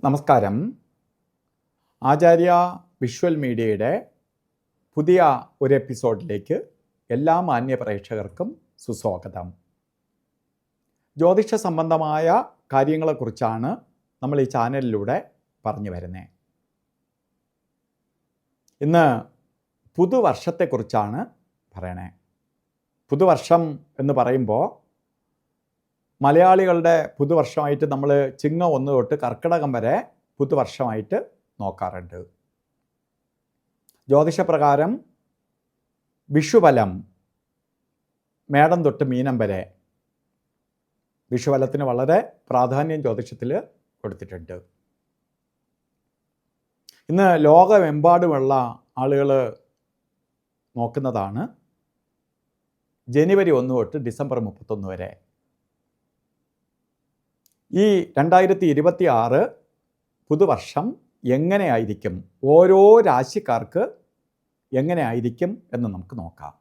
നമസ്കാരം. ആചാര്യ വിഷ്വൽ മീഡിയയുടെ പുതിയ ഒരു എപ്പിസോഡിലേക്ക് എല്ലാ മാന്യ പ്രേക്ഷകർക്കും സുസ്വാഗതം. ജ്യോതിഷ സംബന്ധമായ കാര്യങ്ങളെക്കുറിച്ചാണ് നമ്മൾ ഈ ചാനലിലൂടെ പറഞ്ഞു വരുന്നത്. ഇന്ന് പുതുവർഷത്തെക്കുറിച്ചാണ് പറയണേ. പുതുവർഷം എന്ന് പറയുമ്പോൾ മലയാളികളുടെ പുതുവർഷമായിട്ട് നമ്മൾ ചിങ്ങം 1 തൊട്ട് കർക്കിടകം വരെ പുതുവർഷമായിട്ട് നോക്കാറുണ്ട്. ജ്യോതിഷപ്രകാരം വിഷുഫലം മേടം തൊട്ട് മീനം വരെ വിഷുഫലത്തിന് വളരെ പ്രാധാന്യം ജ്യോതിഷത്തിൽ കൊടുത്തിട്ടുണ്ട്. ഇന്ന് ലോകമെമ്പാടുമുള്ള ആളുകൾ നോക്കുന്നതാണ് ജനുവരി 1 തൊട്ട് ഡിസംബർ 31 വരെ. ഈ 2026 പുതുവർഷം എങ്ങനെയായിരിക്കും, ഓരോ രാശിക്കാർക്ക് എങ്ങനെയായിരിക്കും എന്ന് നമുക്ക് നോക്കാം.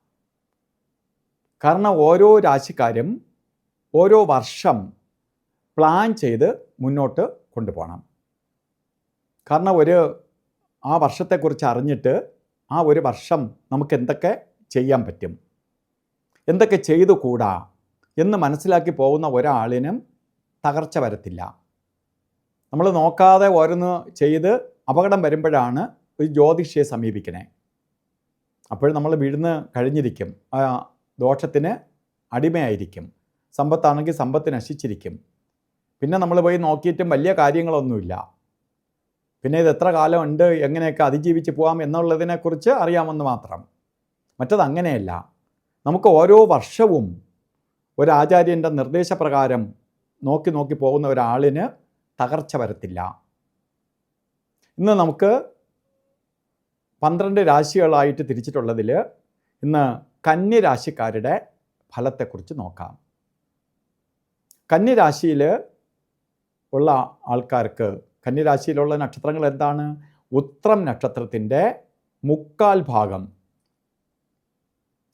കാരണം ഓരോ രാശിക്കാരും ഓരോ വർഷം പ്ലാൻ ചെയ്ത് മുന്നോട്ട് കൊണ്ടുപോകണം. കാരണം ആ വർഷത്തെക്കുറിച്ച് അറിഞ്ഞിട്ട് ആ ഒരു വർഷം നമുക്ക് എന്തൊക്കെ ചെയ്യാൻ പറ്റും, എന്തൊക്കെ ചെയ്തു കൂടാ എന്ന് മനസ്സിലാക്കി പോകുന്ന ഒരാളിനും തകർച്ച വരത്തില്ല. നമ്മൾ നോക്കാതെ ഓരോന്ന് ചെയ്ത് അപകടം വരുമ്പോഴാണ് ഒരു ജ്യോതിഷിയെ സമീപിക്കണേ. അപ്പോൾ നമ്മൾ വീഴുന്ന് കഴിഞ്ഞിരിക്കും, ആ ദോഷത്തിന് അടിമയായിരിക്കും. സമ്പത്താണെങ്കിൽ സമ്പത്ത് നശിച്ചിരിക്കും. പിന്നെ നമ്മൾ പോയി നോക്കിയിട്ടും വലിയ കാര്യങ്ങളൊന്നുമില്ല. പിന്നെ ഇത് എത്ര കാലം ഉണ്ട്, എങ്ങനെയൊക്കെ അതിജീവിച്ച് പോകാം എന്നുള്ളതിനെക്കുറിച്ച് അറിയാമെന്ന് മാത്രം. മറ്റത് അങ്ങനെയല്ല. നമുക്ക് ഓരോ വർഷവും ഒരു ആചാര്യൻ്റെ നിർദ്ദേശപ്രകാരം നോക്കി പോകുന്ന ഒരാളിന് തകർച്ച വരത്തില്ല. ഇന്ന് നമുക്ക് 12 രാശികളായിട്ട് തിരിച്ചിട്ടുള്ളതിൽ ഇന്ന് കന്യരാശിക്കാരുടെ ഫലത്തെക്കുറിച്ച് നോക്കാം. കന്യരാശിയിൽ ഉള്ള ആൾക്കാർക്ക്, കന്യരാശിയിലുള്ള നക്ഷത്രങ്ങൾ എന്താണ്? ഉത്രം നക്ഷത്രത്തിൻ്റെ 1/4 ഭാഗം,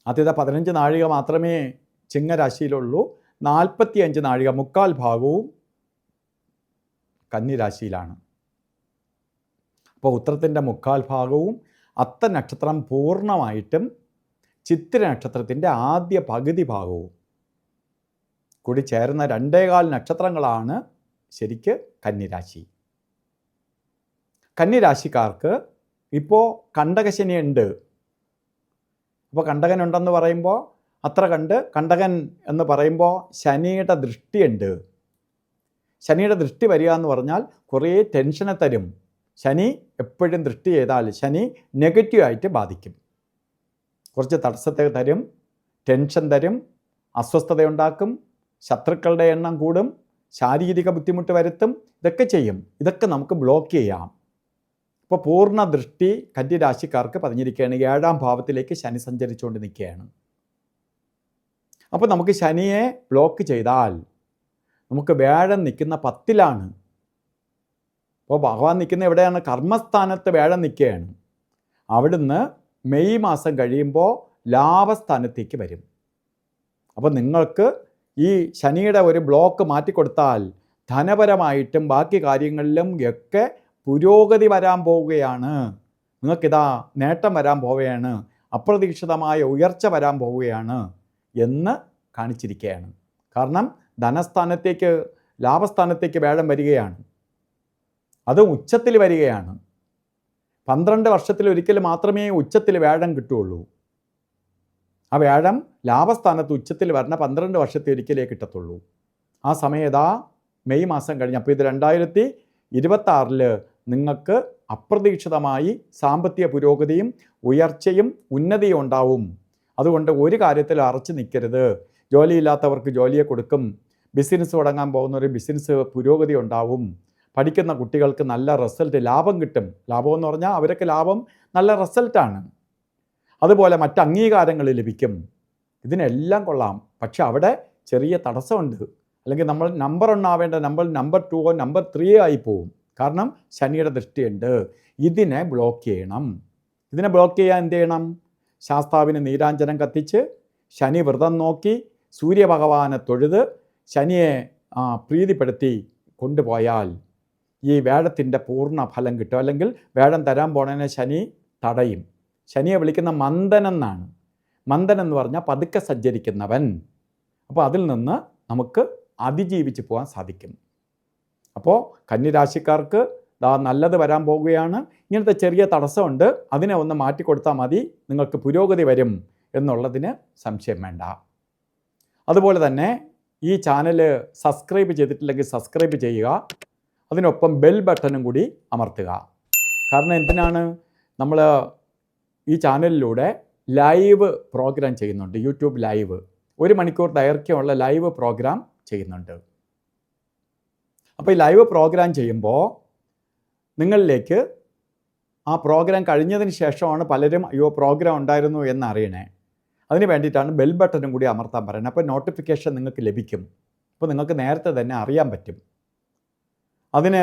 ആദ്യത്തെ 15 നാഴിക മാത്രമേ ചിങ്ങരാശിയിലുള്ളൂ. 45 നാഴിക, 1/4 ഭാഗവും കന്യരാശിയിലാണ്. അപ്പോൾ ഉത്രത്തിൻ്റെ 1/4 ഭാഗവും അത്ത നക്ഷത്രം പൂർണ്ണമായിട്ടും ചിത്തിര നക്ഷത്രത്തിൻ്റെ ആദ്യ പകുതി ഭാഗവും കൂടി ചേർന്ന 2.25 നക്ഷത്രങ്ങളാണ് ശരിക്ക് കന്യരാശി. കന്യരാശിക്കാർക്ക് ഇപ്പോൾ കണ്ടകശനി ഉണ്ട്. അപ്പോൾ കണ്ടകനുണ്ടെന്ന് പറയുമ്പോൾ അത്ര കണ്ടകൻ എന്ന് പറയുമ്പോൾ ശനിയുടെ ദൃഷ്ടിയുണ്ട്. ശനിയുടെ ദൃഷ്ടി വരിക എന്ന് പറഞ്ഞാൽ കുറേ ടെൻഷനെ തരും. ശനി എപ്പോഴും ദൃഷ്ടി ചെയ്താൽ ശനി നെഗറ്റീവായിട്ട് ബാധിക്കും. കുറച്ച് തടസ്സത്തെ തരും, ടെൻഷൻ തരും, അസ്വസ്ഥതയുണ്ടാക്കും, ശത്രുക്കളുടെ എണ്ണം കൂടും, ശാരീരിക ബുദ്ധിമുട്ട് വരുത്തും. ഇതൊക്കെ ചെയ്യും. ഇതൊക്കെ നമുക്ക് ബ്ലോക്ക് ചെയ്യാം. ഇപ്പോൾ പൂർണ്ണ ദൃഷ്ടി കന്യരാശിക്കാർക്ക് പതിഞ്ഞിരിക്കുകയാണ്. 7ാം ഭാവത്തിലേക്ക് ശനി സഞ്ചരിച്ചുകൊണ്ട് നിൽക്കുകയാണ്. അപ്പോൾ നമുക്ക് ശനിയെ ബ്ലോക്ക് ചെയ്താൽ നമുക്ക് വ്യാഴം നിൽക്കുന്ന 10ലാണ്. അപ്പോൾ ഭഗവാൻ നിൽക്കുന്ന എവിടെയാണ്? കർമ്മസ്ഥാനത്ത് വ്യാഴം നിൽക്കുകയാണ്. അവിടുന്ന് മെയ് മാസം കഴിയുമ്പോൾ ലാഭസ്ഥാനത്തേക്ക് വരും. അപ്പോൾ നിങ്ങൾക്ക് ഈ ശനിയുടെ ഒരു ബ്ലോക്ക് മാറ്റിക്കൊടുത്താൽ ധനപരമായിട്ടും ബാക്കി കാര്യങ്ങളിലും ഒക്കെ പുരോഗതി വരാൻ പോവുകയാണ്. നിങ്ങൾക്കിതാ നേട്ടം വരാൻ പോവുകയാണ്, അപ്രതീക്ഷിതമായ ഉയർച്ച വരാൻ പോവുകയാണ് എന്ന് കാണിച്ചിരിക്കുകയാണ്. കാരണം ധനസ്ഥാനത്തേക്ക്, ലാഭസ്ഥാനത്തേക്ക് വ്യാഴം വരികയാണ്. അത് ഉച്ചത്തിൽ വരികയാണ്. 12 വർഷത്തിലൊരിക്കൽ മാത്രമേ ഉച്ചത്തിൽ വ്യാഴം കിട്ടുകയുള്ളൂ. ആ വ്യാഴം ലാഭസ്ഥാനത്ത് ഉച്ചത്തിൽ വരണ 12 വർഷത്തിലൊരിക്കലേ കിട്ടത്തുള്ളൂ. ആ സമയത്താ മെയ് മാസം കഴിഞ്ഞ്. അപ്പോൾ ഇത് 2026 നിങ്ങൾക്ക് അപ്രതീക്ഷിതമായി സാമ്പത്തിക പുരോഗതിയും ഉയർച്ചയും ഉന്നതിയും ഉണ്ടാവും. അതുകൊണ്ട് ഒരു കാര്യത്തിൽ അറച്ചു നിൽക്കരുത്. ജോലിയില്ലാത്തവർക്ക് ജോലിയെ കൊടുക്കും. ബിസിനസ് തുടങ്ങാൻ പോകുന്നവർ ബിസിനസ് പുരോഗതി ഉണ്ടാവും. പഠിക്കുന്ന കുട്ടികൾക്ക് നല്ല റിസൾട്ട്, ലാഭം കിട്ടും. ലാഭം എന്ന് പറഞ്ഞാൽ അവരൊക്കെ ലാഭം നല്ല റിസൾട്ടാണ്. അതുപോലെ മറ്റ് അംഗീകാരങ്ങൾ ലഭിക്കും. ഇതിനെല്ലാം കൊള്ളാം. പക്ഷെ അവിടെ ചെറിയ തടസ്സമുണ്ട്. അല്ലെങ്കിൽ നമ്മൾ നമ്പർ 1 ആവേണ്ട നമ്പർ 2 നമ്പർ 3 ആയി പോവും. കാരണം ശനിയുടെ ദൃഷ്ടിയുണ്ട്. ഇതിനെ ബ്ലോക്ക് ചെയ്യണം. ഇതിനെ ബ്ലോക്ക് ചെയ്യാൻ എന്ത് ചെയ്യണം? ശാസ്താവിന് നീരാഞ്ജനം കത്തിച്ച് ശനി വ്രതം നോക്കി സൂര്യഭഗവാനെ തൊഴുത് ശനിയെ പ്രീതിപ്പെടുത്തി കൊണ്ടുപോയാൽ ഈ വേഴത്തിൻ്റെ പൂർണ്ണ ഫലം കിട്ടും. അല്ലെങ്കിൽ വേഴം തരാൻ പോണതിനെ ശനി തടയും. ശനിയെ വിളിക്കുന്ന മന്ദൻ എന്നാണ്. മന്ദൻ എന്ന് പറഞ്ഞാൽ പതുക്കെ സഞ്ചരിക്കുന്നവൻ. അപ്പോൾ അതിൽ നിന്ന് നമുക്ക് അതിജീവിച്ച് പോകാൻ സാധിക്കും. അപ്പോൾ കന്നിരാശിക്കാർക്ക് നല്ലത് വരാൻ പോവുകയാണ്. ഇങ്ങനത്തെ ചെറിയ തടസ്സമുണ്ട്, അതിനെ ഒന്ന് മാറ്റിക്കൊടുത്താൽ മതി, നിങ്ങൾക്ക് പുരോഗതി വരും എന്നുള്ളതിന് സംശയം വേണ്ട. അതുപോലെ തന്നെ ഈ ചാനൽ സബ്സ്ക്രൈബ് ചെയ്തിട്ടില്ലെങ്കിൽ സബ്സ്ക്രൈബ് ചെയ്യുക. അതിനൊപ്പം ബെൽ ബട്ടണും കൂടി അമർത്തുക. കാരണം എന്തിനാണ്, നമ്മൾ ഈ ചാനലിലൂടെ ലൈവ് പ്രോഗ്രാം ചെയ്യുന്നുണ്ട്. യൂട്യൂബ് ലൈവ് 1 മണിക്കൂർ ദൈർഘ്യമുള്ള ലൈവ് പ്രോഗ്രാം ചെയ്യുന്നുണ്ട്. അപ്പോൾ ഈ ലൈവ് പ്രോഗ്രാം ചെയ്യുമ്പോൾ നിങ്ങളിലേക്ക് ആ പ്രോഗ്രാം കഴിഞ്ഞതിന് ശേഷമാണ് പലരും അയ്യോ പ്രോഗ്രാം ഉണ്ടായിരുന്നു എന്ന് അറിയണേ. അതിന് വേണ്ടിയിട്ടാണ് ബെൽ ബട്ടണും കൂടി അമർത്താൻ പറയുന്നത്. അപ്പോൾ നോട്ടിഫിക്കേഷൻ നിങ്ങൾക്ക് ലഭിക്കും. അപ്പോൾ നിങ്ങൾക്ക് നേരത്തെ തന്നെ അറിയാൻ പറ്റും. അതിന്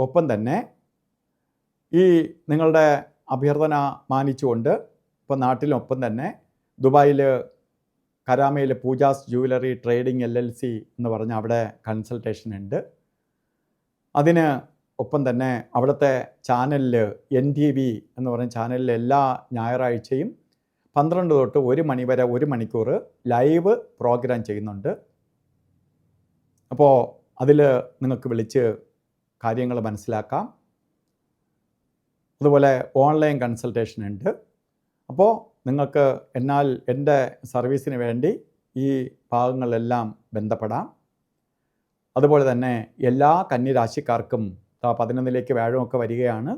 ഒപ്പം തന്നെ ഈ നിങ്ങളുടെ അഭ്യർത്ഥന മാനിച്ചുകൊണ്ട് ഇപ്പോൾ നാട്ടിലൊപ്പം തന്നെ ദുബായിൽ കരാമയിൽ പൂജാസ് ജുവലറി ട്രേഡിംഗ് LLC എന്ന് പറഞ്ഞ അവിടെ കൺസൾട്ടേഷൻ ഉണ്ട്. അതിന് ഒപ്പം തന്നെ അവിടുത്തെ ചാനലിൽ NTV എന്ന് പറയുന്ന ചാനലിൽ എല്ലാ ഞായറാഴ്ചയും 12 തൊട്ട് 1 മണി വരെ 1 മണിക്കൂർ ലൈവ് പ്രോഗ്രാം ചെയ്യുന്നുണ്ട്. അപ്പോൾ അതിൽ നിങ്ങൾക്ക് വിളിച്ച് കാര്യങ്ങൾ മനസ്സിലാക്കാം. അതുപോലെ ഓൺലൈൻ കൺസൾട്ടേഷൻ ഉണ്ട്. അപ്പോൾ നിങ്ങൾക്ക് എൻ്റെ സർവീസിന് വേണ്ടി ഈ ഭാഗങ്ങളെല്ലാം ബന്ധപ്പെടാം. അതുപോലെ തന്നെ എല്ലാ കന്നിരാശിക്കാർക്കും 11ലേക്ക് വ്യാഴമൊക്കെ വരികയാണ്.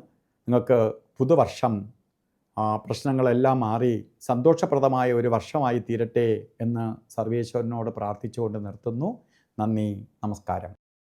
നിങ്ങൾക്ക് പുതുവർഷം പ്രശ്നങ്ങളെല്ലാം മാറി സന്തോഷപ്രദമായ ഒരു വർഷമായി തീരട്ടെ എന്ന് സർവേശ്വരനോട് പ്രാർത്ഥിച്ചുകൊണ്ട് നിർത്തുന്നു. നന്ദി, നമസ്കാരം.